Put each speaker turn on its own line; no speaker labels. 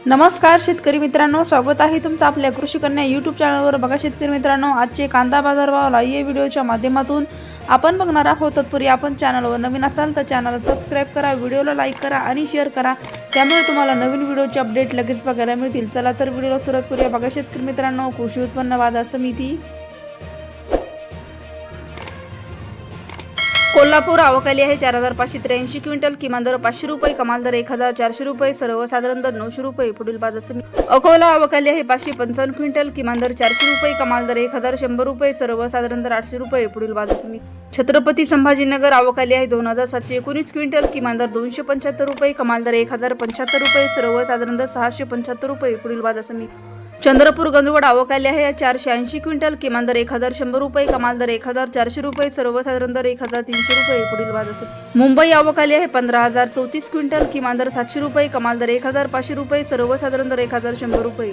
नमस्कार शेतकरी मित्रांनो, स्वागत आहे तुमचं आपल्या कृषी कन्या यूट्यूब चॅनलवर। बघा शेतकरी मित्रांनो, आजचे कांदा बाजारभाव लाईव्ह व्हिडिओच्या माध्यमातून आपण बघणार आहोत। तत्पूर्वी आपण चॅनलवर नवीन असाल तर चॅनल सबस्क्राइब करा, व्हिडिओला लाईक करा आणि शेअर करा, त्यामुळे तुम्हाला नवीन व्हिडिओचे अपडेट लगेच बघायला मिळतील। चला तर व्हिडिओला सुरुवात करूया। बघा शेतकरी मित्रांनो, कृषी उत्पन्न बाजार समिती कोल्हापूर आवक आली आहे 4583 क्विंटल, किमान दर 500 रुपये, कमाल दर 1400 रुपये, सर्वसाधारण दर 900 रुपये। पुढील बाजार समिती अकोला आवक आली आहे 555 क्विंटल, किमान दर 400 रुपये, कमाल दर 1100 रुपये, सर्वसाधारण दर 800 रुपये। पुढील बाजार समिती छत्रपती संभाजीनगर आवक आली आहे 2719 क्विंटल, किमान दर 275 रुपये, कमाल दर 1075 रुपये, सर्वसाधारण दर 675 रुपये। पुढील बाजार समिती चंद्रपूर गंजवड आवक आली आहे 480 क्विंटल, किमान दर 1100 रुपये, कमाल दर 1400 रुपये, सर्वसाधारण दर 1300 रुपये। पुढील बाजार समिती मुंबई आवक आली आहे 15034 क्विंटल, किमान दर 700 रुपये, कमाल दर 1500 रुपये, सर्वसाधारण दर 1100 रुपये।